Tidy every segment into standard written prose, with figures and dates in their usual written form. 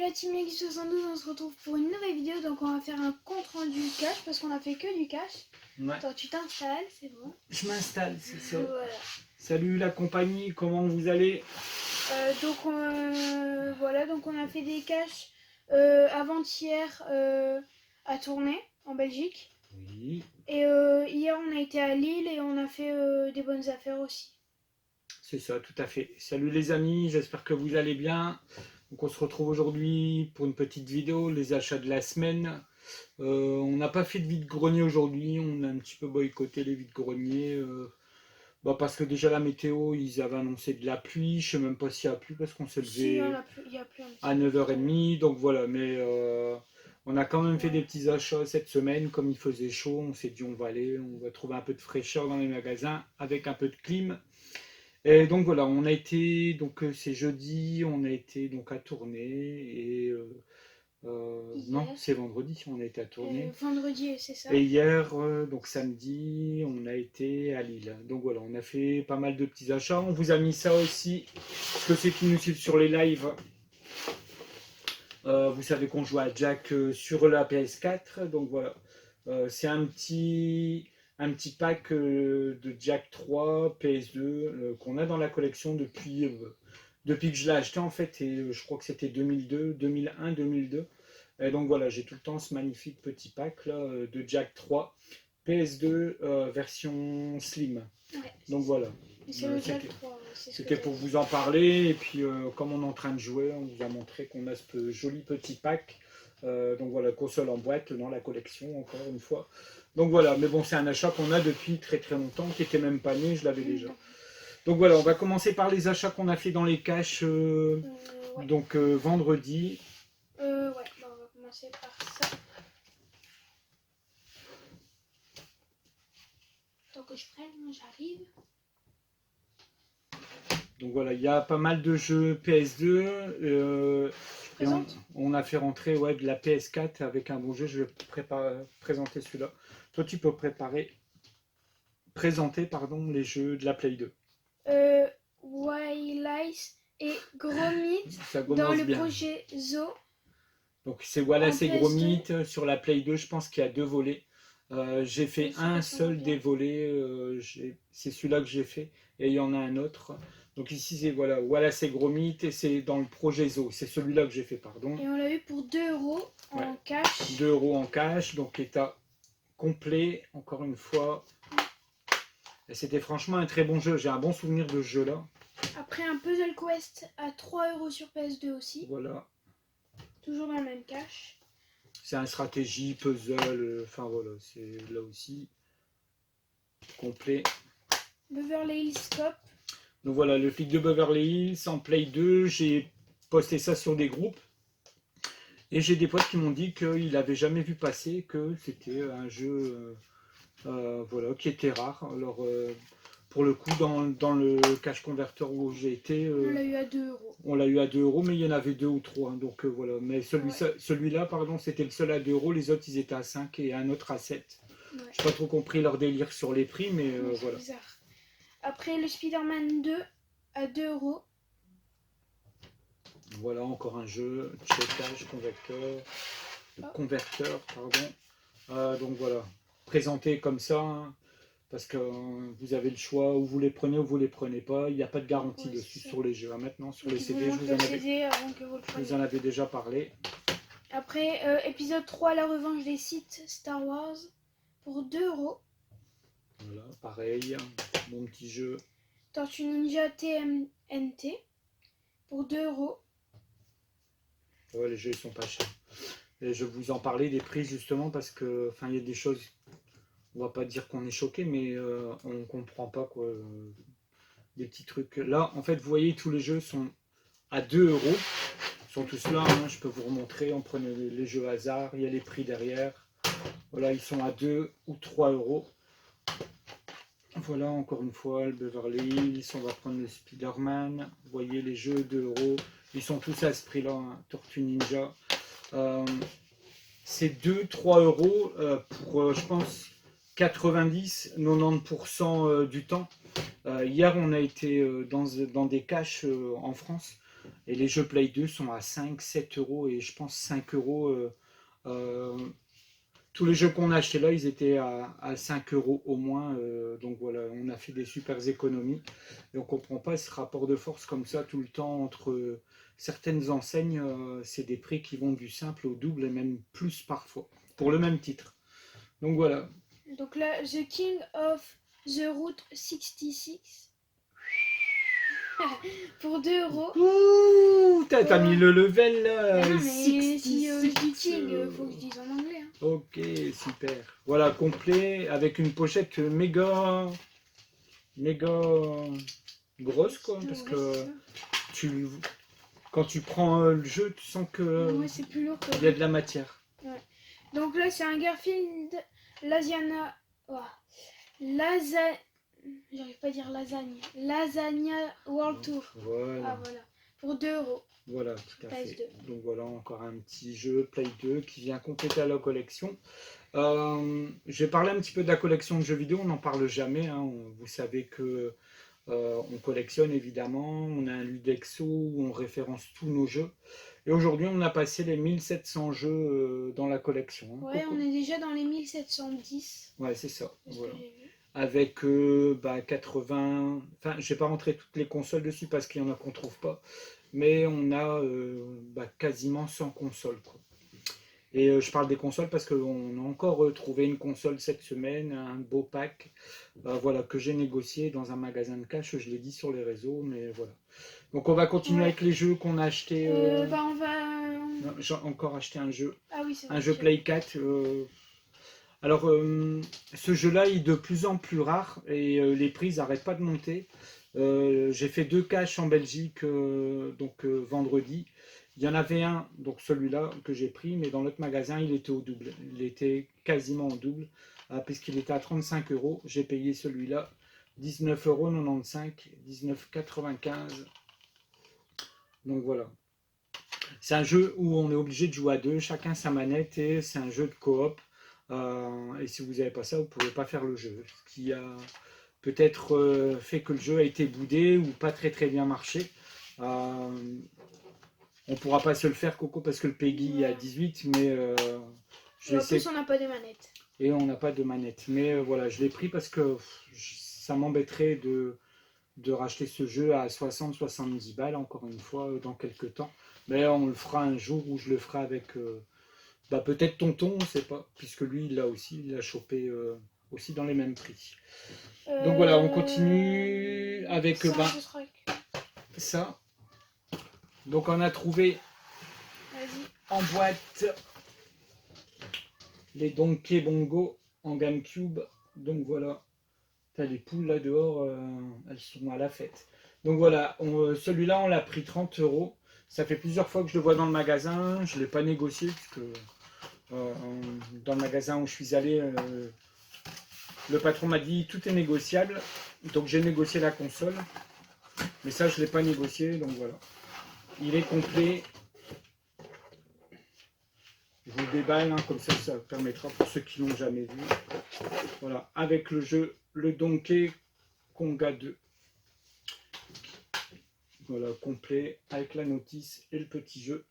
la team Leggy72, on se retrouve pour une nouvelle vidéo. Donc on va faire un compte rendu cash parce qu'on a fait que du cash. Ouais. Attends, tu t'installes, c'est bon. Je m'installe, c'est ça. Voilà. Salut la compagnie, comment vous allez? Voilà, donc on a fait des cash avant-hier à Tournai, en Belgique. Oui. Et hier on a été à Lille et on a fait des bonnes affaires aussi. C'est ça, tout à fait. Salut les amis, j'espère que vous allez bien. Donc on se retrouve aujourd'hui pour une petite vidéo, les achats de la semaine. On n'a pas fait de vide-grenier aujourd'hui, on a un petit peu boycotté les vides-greniers. Parce que déjà la météo, ils avaient annoncé de la pluie, je sais même pas s'il y a plu parce qu'on s'est Si, levé il y a plus à 9h30, donc voilà, mais on a quand même fait des petits achats cette semaine, comme il faisait chaud, on s'est dit on va aller, on va trouver un peu de fraîcheur dans les magasins avec un peu de clim. Et donc voilà, on a été, donc c'est jeudi, on a été donc à Tournai, et non, c'est vendredi, on a été à Tournai. Vendredi, c'est ça. Et hier, donc samedi, on a été à Lille. Donc voilà, on a fait pas mal de petits achats. On vous a mis ça aussi, parce que ceux qui nous suivent sur les lives, vous savez qu'on joue à Jack sur la PS4. Donc voilà, c'est un petit pack de Jack 3 PS2 qu'on a dans la collection depuis que je l'ai acheté en fait. Et je crois que c'était 2002, 2001, 2002. Et donc voilà, j'ai tout le temps ce magnifique petit pack là, de Jack 3 PS2 version slim. Ouais, donc voilà. C'est le Jack 3. C'était pour vous en parler. Et puis comme on est en train de jouer, on vous a montré qu'on a ce joli petit pack. Donc voilà, console en boîte dans la collection, encore une fois. Donc voilà, mais bon, c'est un achat qu'on a depuis très très longtemps, qui était même pas né, je l'avais déjà. Donc voilà, on va commencer par les achats qu'on a fait dans les caches ouais. donc vendredi. Ouais, on va commencer par ça. Tant que je prenne, j'arrive. Donc voilà, il y a pas mal de jeux PS2. On a fait rentrer de la PS4 avec un bon jeu. Je vais présenter celui-là. Toi, tu peux présenter les jeux de la Play 2. Wildlife et Gromit dans le projet Zo. Donc c'est Wallace et Gromit sur la Play 2. Je pense qu'il y a 2 volets. J'ai fait un seul des volets. C'est celui-là que j'ai fait. Et il y en a un autre. Donc ici c'est Wallace et Gromit et c'est dans le projet Zo. C'est celui-là que j'ai fait, pardon. Et on l'a eu pour 2 € en cash. 2 € en cash, donc état complet, encore une fois. Et c'était franchement un très bon jeu. J'ai un bon souvenir de ce jeu-là. Après un Puzzle Quest à 3 € sur PS2 aussi. Voilà. Toujours dans le même cash. C'est un stratégie, puzzle, enfin voilà, c'est là aussi complet. Beverly Hills Cop. Donc voilà, le flic de Beverly Hills en Play 2, j'ai posté ça sur des groupes. Et j'ai des potes qui m'ont dit qu'ils n'avaient jamais vu passer, que c'était un jeu qui était rare. Alors pour le coup, dans le cash converter où j'ai été, on l'a eu à 2 €. On l'a eu à 2 €, mais il y en avait 2 ou 3. Donc voilà, mais celui-là, pardon, c'était le seul à 2 €. Les autres, ils étaient à 5 et un autre à 7. Ouais. Je n'ai pas trop compris leur délire sur les prix, mais voilà. Bizarre. Après le Spider-Man 2 à 2 €. Voilà, encore un jeu, checkage, converteur, pardon. Donc voilà, présenté comme ça, hein, parce que vous avez le choix, ou vous les prenez ou vous les prenez pas. Il n'y a pas de garantie dessus sur les jeux. Hein. Maintenant, sur les CD, je vous en avais déjà parlé. Après, épisode 3, la revanche des Sith Star Wars, pour 2 €. Voilà, pareil, mon petit jeu. Tortue Ninja TMNT, pour 2 €. Ouais, les jeux ils sont pas chers. Et je vous en parlais des prix justement parce que, enfin, il y a des choses, on va pas dire qu'on est choqué, mais on comprend pas quoi. Des petits trucs. Là, en fait, vous voyez, tous les jeux sont à 2 €. Ils sont tous là, hein, je peux vous remontrer. On prenait les jeux hasard, il y a les prix derrière. Voilà, ils sont à 2 ou 3 €. Voilà, encore une fois, le Beverly Hills, on va prendre le Spider-Man. Vous voyez, les jeux 2 €. Ils sont tous à ce prix-là, hein. Tortue Ninja. C'est 2-3 € pour, je pense, 90-90% du temps. Hier, on a été dans des caches en France. Et les jeux Play 2 sont à 5, 7 euros et je pense 5 euros. Euh, tous les jeux qu'on a achetés là, ils étaient à 5 euros au moins. Donc voilà, on a fait des super économies. Et on ne comprend pas ce rapport de force comme ça tout le temps entre certaines enseignes. C'est des prix qui vont du simple au double et même plus parfois pour le même titre. Donc voilà. Donc là, The King of the Route 66 pour 2 euros. Ouh, t'as mis le level Mais là. non, mais si je 66. dis King, faut que je dise en anglais. Hein. Ok, super. Voilà, complet avec une pochette méga, méga grosse quoi, parce Ouais, que c'est ça. tu, quand tu prends le jeu, tu sens que Ouais, c'est plus lourd que il y a de la matière. Ouais. Donc là, c'est un Garfield Lasagna. Oh. Lasa... J'arrive pas à dire lasagne. Lasagna World Tour. Ah Voilà, voilà. Pour 2 euros. voilà, tout à fait. PS2. Donc voilà, encore un petit jeu Play 2 qui vient compléter la collection. Je vais parler un petit peu de la collection de jeux vidéo, on n'en parle jamais. Hein. Vous savez que on collectionne évidemment, on a un Ludexo où on référence tous nos jeux. Et aujourd'hui, on a passé les 1700 jeux dans la collection. Hein. Ouais, on est déjà dans les 1710. Ouais, c'est ça. C'est ce Voilà. que j'ai vu. Avec 80. Enfin, je vais pas rentrer toutes les consoles dessus parce qu'il y en a qu'on trouve pas. Mais on a quasiment 100 consoles, quoi. Et je parle des consoles parce qu'on a encore trouvé une console cette semaine, un beau pack, voilà, que j'ai négocié dans un magasin de cash, je l'ai dit sur les réseaux, mais voilà. Donc on va continuer Ouais. avec les jeux qu'on a achetés. On va. Non, j'ai encore acheté Ah oui, c'est vrai. un jeu Play 4. Alors ce jeu-là il est de plus en plus rare et les prix n'arrêtent pas de monter. J'ai fait 2 caches en Belgique vendredi. Il y en avait un, donc celui-là que j'ai pris, mais dans l'autre magasin, il était au double. Il était quasiment au double, puisqu'il était à 35 euros. J'ai payé celui-là 19,95 €, 19,95 €. Donc voilà. C'est un jeu où on est obligé de jouer à deux, chacun sa manette, et c'est un jeu de coop. Et si vous n'avez pas ça, vous ne pouvez pas faire le jeu. Ce qui a peut-être fait que le jeu a été boudé ou pas très très bien marché. On pourra pas se le faire, Coco, parce que le PEGI est à 18, mais Et en plus, on n'a pas de manette. Et on n'a pas de manette. Mais voilà, je l'ai pris parce que ça m'embêterait de racheter ce jeu à 60-70 balles, encore une fois, dans quelques temps. Mais on le fera un jour où je le ferai avec peut-être Tonton, on ne sait pas, puisque lui, il l'a aussi, il l'a chopé aussi dans les mêmes prix. Donc voilà, on continue avec ça. Donc on a trouvé en boîte les Donkey Bongo en GameCube. Donc voilà, t'as les poules là dehors, elles sont à la fête. Donc voilà, celui-là on l'a pris 30 euros. Ça fait plusieurs fois que je le vois dans le magasin, je ne l'ai pas négocié parce que dans le magasin où je suis allé, le patron m'a dit tout est négociable. Donc j'ai négocié la console, mais ça je ne l'ai pas négocié, donc voilà. Il est complet. Je vous le déballe, hein, comme ça permettra pour ceux qui l'ont jamais vu. Voilà, avec le jeu, le Donkey Konga 2. Voilà, complet, avec la notice et le petit jeu.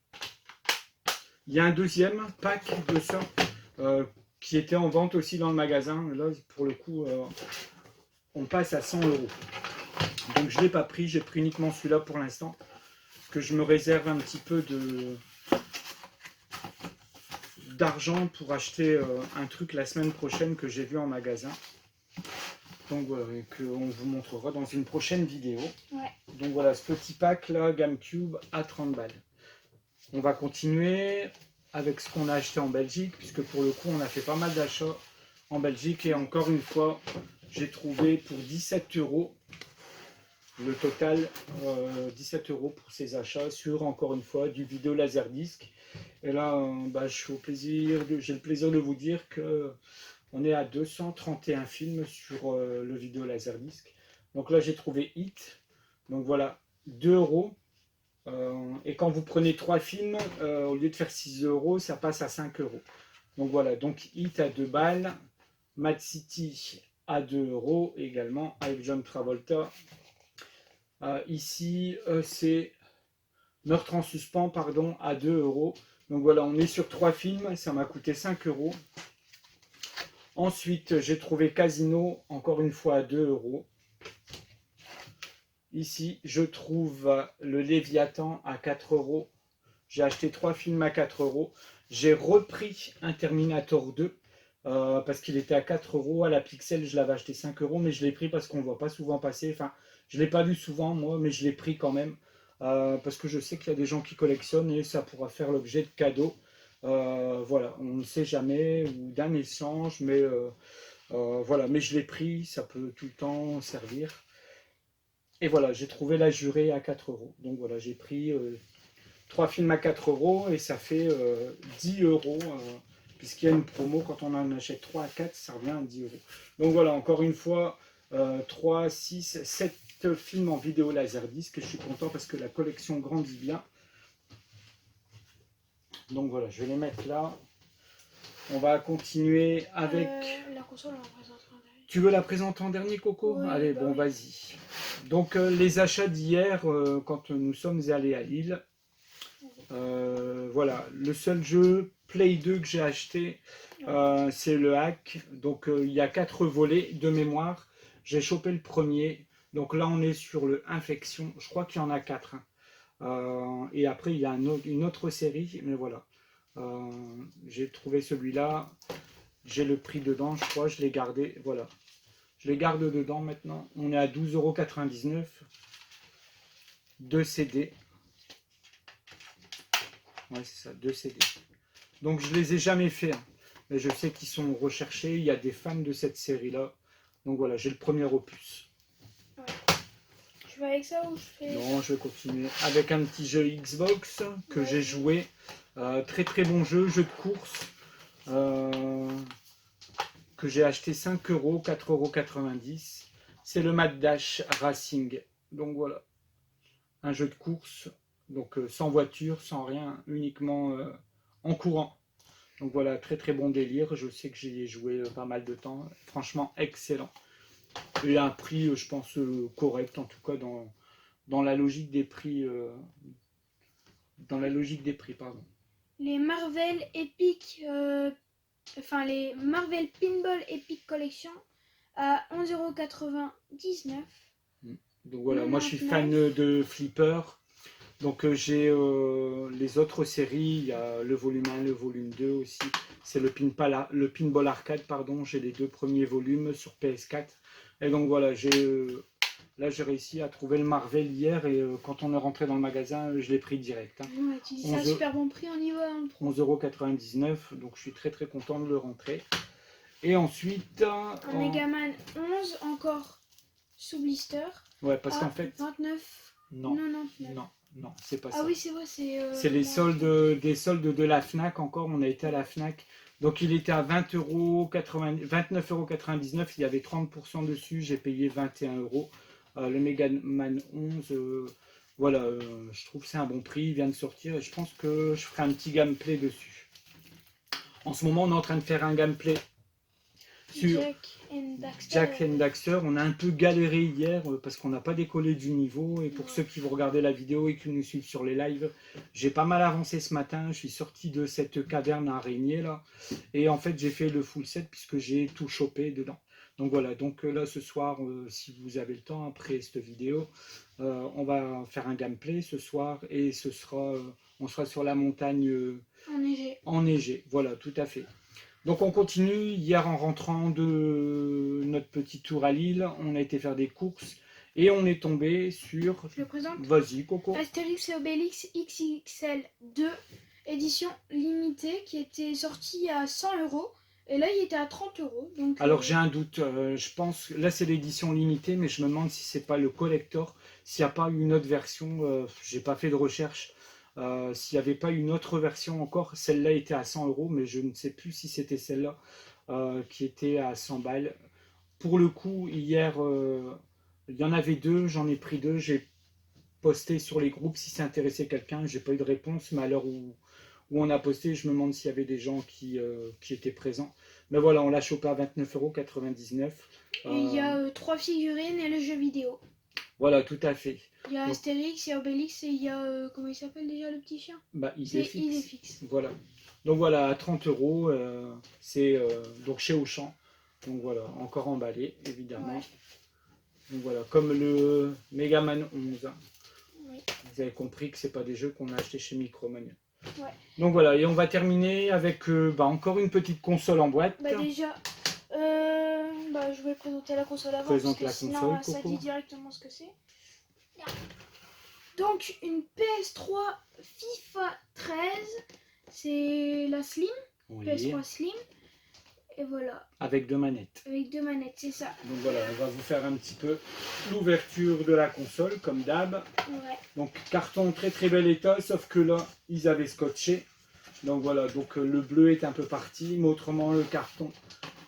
Il y a un deuxième pack de ça, qui était en vente aussi dans le magasin. Là, pour le coup, on passe à 100 euros. Donc je ne l'ai pas pris, j'ai pris uniquement celui-là pour l'instant. Parce que je me réserve un petit peu d'argent pour acheter un truc la semaine prochaine que j'ai vu en magasin. Donc voilà, et qu'on vous montrera dans une prochaine vidéo. Ouais. Donc voilà, ce petit pack là, GameCube à 30 balles. On va continuer avec ce qu'on a acheté en Belgique, puisque pour le coup on a fait pas mal d'achats en Belgique. Et encore une fois, j'ai trouvé pour 17 euros le total, 17 euros pour ces achats sur, encore une fois, du vidéo laserdisc. Et là, j'ai le plaisir de vous dire que on est à 231 films sur le vidéo laserdisc. Donc là, j'ai trouvé Hit. Donc voilà, 2 euros. Et quand vous prenez 3 films, au lieu de faire 6 euros, ça passe à 5 euros. Donc voilà, donc Hit à 2 balles. Mad City à 2 euros également, avec John Travolta. Ici, c'est Meurtre en suspens, pardon, à 2 euros. Donc voilà, on est sur 3 films, ça m'a coûté 5 euros. Ensuite, j'ai trouvé Casino, encore une fois à 2 euros. Ici, je trouve le Léviathan à 4 euros. J'ai acheté 3 films à 4 euros. J'ai repris un Terminator 2 parce qu'il était à 4 euros. À la Pixel, je l'avais acheté 5 euros, mais je l'ai pris parce qu'on ne voit pas souvent passer. Enfin, je ne l'ai pas vu souvent, moi, mais je l'ai pris quand même. Parce que je sais qu'il y a des gens qui collectionnent et ça pourra faire l'objet de cadeaux. Voilà, on ne sait jamais, ou d'un échange, mais voilà, mais je l'ai pris, ça peut tout le temps servir. Et voilà, j'ai trouvé La Jurée à 4 euros. Donc voilà, j'ai pris 3 films à 4 euros et ça fait 10 euros. Puisqu'il y a une promo, quand on en achète 3 à 4, ça revient à 10 euros. Donc voilà, encore une fois, 3, 6, 7 films en vidéo laserdisc. Je suis content parce que la collection grandit bien. Donc voilà, je vais les mettre là. On va continuer avec... La console, on la présentera en dernier. Tu veux la présenter en dernier, Coco? Oui, Allez, bah bon, oui. vas-y. Donc, les achats d'hier, quand nous sommes allés à Lille. Voilà, le seul jeu Play 2 que j'ai acheté, c'est le Hack. Donc, il y a 4 volets de mémoire. J'ai chopé le premier. Donc là, on est sur le Infection. Je crois qu'il y en a 4. Et après, il y a une autre série. Mais voilà. J'ai trouvé celui-là. J'ai le prix dedans, je crois. Je l'ai gardé. Voilà. Je les garde dedans maintenant. On est à 12,99 €. 2 CD. Ouais, c'est ça, 2 CD. Donc je les ai jamais fait. Hein. Mais je sais qu'ils sont recherchés. Il y a des fans de cette série-là. Donc voilà, j'ai le premier opus. Ouais. Je vais avec ça ou je fais... Non, je vais continuer avec un petit jeu Xbox que Ouais. j'ai joué. Très très bon jeu, jeu de course. Que j'ai acheté 5 euros, 4,90 €. C'est le Mad Dash Racing. Donc voilà, un jeu de course, donc sans voiture, sans rien, uniquement en courant. Donc voilà, très très bon délire. Je sais que j'y ai joué pas mal de temps. Franchement, excellent. Et un prix, je pense, correct, en tout cas dans la logique des prix. Dans la logique des prix, pardon. Les Marvel Epic... Enfin, les Marvel Pinball Epic Collection à 11,99 €. Donc voilà, moi je suis fan de Flipper. Donc j'ai les autres séries, il y a le volume 1, le volume 2 aussi. C'est le Pinball Arcade, pardon. J'ai les 2 premiers volumes sur PS4. Et donc voilà, là j'ai réussi à trouver le Marvel hier et quand on est rentré dans le magasin, je l'ai pris direct. Hein. Ouais, tu dis ça, super bon prix, on y va. 11,99 €, donc je suis très très content de le rentrer. Et ensuite... Un Megaman 11 encore sous blister. Ouais, parce qu'en fait... 29. Non, 99. non, c'est pas ça. Ah oui, c'est vrai, c'est... C'est les soldes, des soldes de la FNAC encore. On a été à la FNAC. Donc il était à 29,99 €. Il y avait 30% dessus. J'ai payé 21 €. Le Megaman 11, voilà, je trouve que c'est un bon prix. Il vient de sortir et je pense que je ferai un petit gameplay dessus. En ce moment, on est en train de faire un gameplay sur Jack and Daxter. On a un peu galéré hier parce qu'on n'a pas décollé du niveau. Et pour ceux qui vont regarder la vidéo et qui nous suivent sur les lives, j'ai pas mal avancé ce matin. Je suis sorti de cette caverne à araignées là. Et en fait, j'ai fait le full set puisque j'ai tout chopé dedans. Donc voilà, donc là ce soir, si vous avez le temps après cette vidéo, on va faire un gameplay ce soir et ce sera, on sera sur la montagne enneigée. Voilà, tout à fait. Donc on continue. Hier en rentrant de notre petit tour à Lille, on a été faire des courses et on est tombé sur... Je le présente. Vas-y Coco. Astérix et Obélix XXL 2, édition limitée, qui était sortie à 100 €. Et là, il était à 30 €. Donc, alors j'ai un doute, je pense, là c'est l'édition limitée, mais je me demande si c'est pas le collector, s'il n'y a pas une autre version, j'ai pas fait de recherche. S'il n'y avait pas une autre version encore, celle-là était à 100 €, mais je ne sais plus si c'était celle-là qui était à 100 balles. Pour le coup, hier, il y en avait 2, j'en ai pris 2, j'ai posté sur les groupes si ça intéressait quelqu'un, j'ai pas eu de réponse, mais à l'heure où on a posté, je me demande s'il y avait des gens qui étaient présents. Mais voilà, on l'a chopé à 29,99 €. Et il y a 3 figurines et le jeu vidéo. Voilà, tout à fait. Il y a Donc, Astérix, il y a Obélix et il y a, comment il s'appelle déjà le petit chien? bah, C'est Idéfix. Voilà. Donc voilà, à 30 euros, c'est donc chez Auchan. Donc voilà, encore emballé, évidemment. Ouais. Donc voilà, comme le Megaman 11. Oui. Vous avez compris que c'est pas des jeux qu'on a achetés chez Micromania. Ouais. Donc voilà, et on va terminer avec encore une petite console en boîte. Bah déjà, je vais présenter la console avant Présente parce que la sinon console, ça Coco. dit directement ce que c'est. Donc une PS3 FIFA 13, c'est la Slim, Oui, PS3 Slim, et voilà, avec 2 manettes. avec 2 manettes, c'est ça. Donc voilà, on va vous faire un petit peu l'ouverture de la console, comme d'hab. Ouais. Donc carton très très bel état, sauf que là, ils avaient scotché. Donc voilà, donc le bleu est un peu parti, mais autrement le carton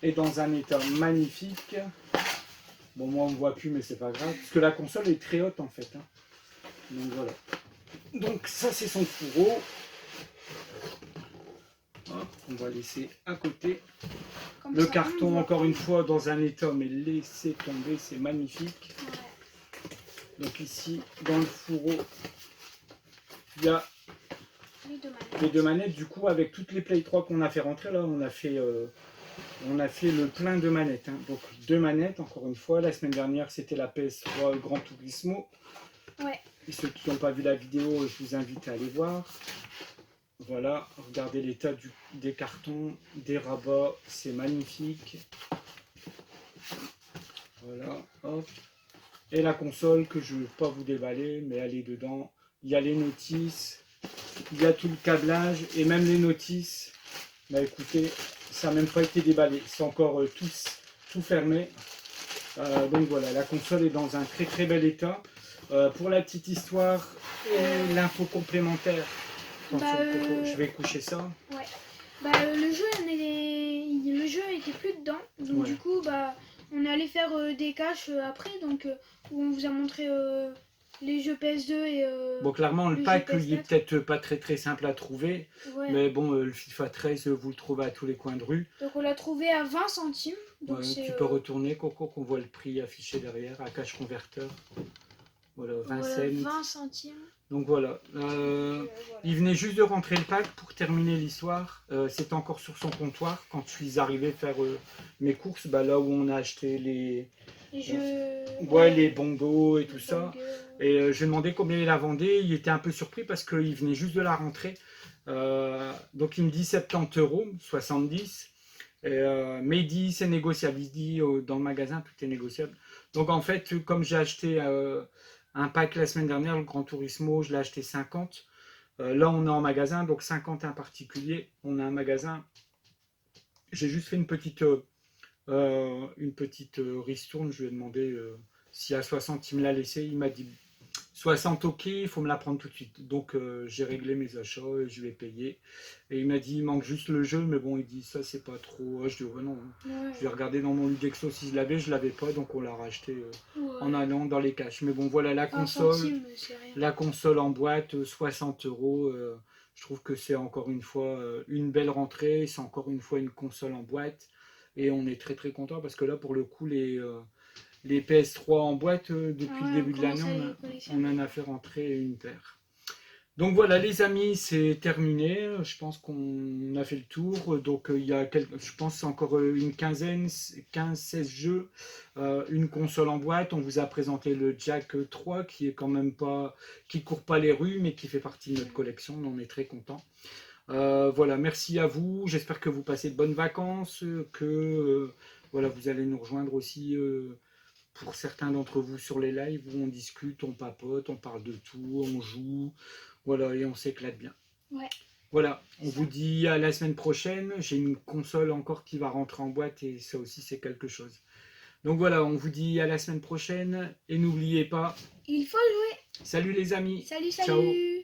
est dans un état magnifique. Bon, moi on ne voit plus, mais c'est pas grave, parce que la console est très haute en fait. Hein. Donc voilà. Donc ça c'est son fourreau. Hop, on va laisser à côté. Comme Le ça, on carton voit encore pas. une fois dans un état, mais laissez tomber, c'est magnifique. Ouais. Donc ici, dans le fourreau, il y a Les 2 manettes. les 2 manettes. Du coup, avec toutes les Play 3 qu'on a fait rentrer, là, on a fait le plein de manettes. Hein. Donc 2 manettes, encore une fois. La semaine dernière, c'était la PS3 Gran Turismo. Ouais. Et ceux qui n'ont pas vu la vidéo, je vous invite à aller voir. Voilà, regardez l'état des cartons, des rabats, c'est magnifique. Voilà, hop. Et la console que je ne vais pas vous déballer, mais elle est dedans. Il y a les notices, il y a tout le câblage et même les notices. Bah écoutez, ça n'a même pas été déballé, c'est encore tout fermé. Donc voilà, la console est dans un très très bel état. Pour la petite histoire et l'info complémentaire, attention, Coco, je vais coucher ça. Ouais. Le jeu était plus dedans, donc Ouais. du coup on est allé faire des caches après, donc où on vous a montré les jeux PS2 et Bon, clairement, le le pack, jeu il est PS4. peut-être pas très très simple à trouver, Ouais. mais bon, le FIFA 13, vous le trouvez à tous les coins de rue. Donc on l'a trouvé à 20 centimes. Donc Ouais, c'est, tu peux retourner, Coco, qu'on voit le prix affiché derrière, à cash converteur. Voilà, 20 voilà, cents. 20 centimes. Donc voilà. Voilà. Il venait juste de rentrer le pack pour terminer l'histoire. C'était encore sur son comptoir quand je suis arrivé faire mes courses, là où on a acheté les jeux. les bongos et tout ça. Donc, Et je lui ai demandé combien il la vendait. Il était un peu surpris parce qu'il venait juste de la rentrer. Donc il me dit 70 euros, 70. Mais il dit c'est négociable. Il dit dans le magasin tout est négociable. Donc en fait, comme j'ai acheté un pack la semaine dernière, le Gran Turismo, je l'ai acheté 50. Là on est en magasin, donc 50 un particulier. On a un magasin. J'ai juste fait une petite ristourne. Je lui ai demandé si à 60 il me l'a laissé. Il m'a dit 60 ok, il faut me la prendre tout de suite. Donc j'ai réglé mes achats et je lui ai payé. Et il m'a dit il manque juste le jeu, mais bon, il dit ça c'est pas trop. Je dis oh, non. ouais. Je vais regarder dans mon Ludexo si je l'avais pas, donc on l'a racheté Ouais. en allant dans les caches. Mais bon, voilà la 20 console. centimes, c'est rien. La console en boîte, 60 euros. Je trouve que c'est encore une fois une belle rentrée. C'est encore une fois une console en boîte. Et on est très très content parce que là, pour le coup, les PS3 en boîte, depuis le début de l'année, on en a fait rentrer une paire. Donc voilà les amis, c'est terminé. Je pense qu'on a fait le tour. Donc il y a je pense encore une quinzaine, 15-16 jeux, une console en boîte. On vous a présenté le Jack 3 qui est quand même pas, qui court pas les rues, mais qui fait partie de notre collection. On en est très content. Voilà, merci à vous. J'espère que vous passez de bonnes vacances, que voilà, vous allez nous rejoindre aussi. Pour certains d'entre vous sur les lives où on discute, on papote, on parle de tout, on joue, voilà, et on s'éclate bien. Ouais. Voilà, on vous dit à la semaine prochaine. J'ai une console encore qui va rentrer en boîte et ça aussi c'est quelque chose. Donc voilà, on vous dit à la semaine prochaine et n'oubliez pas, il faut jouer. Salut les amis. Salut, Ciao. salut.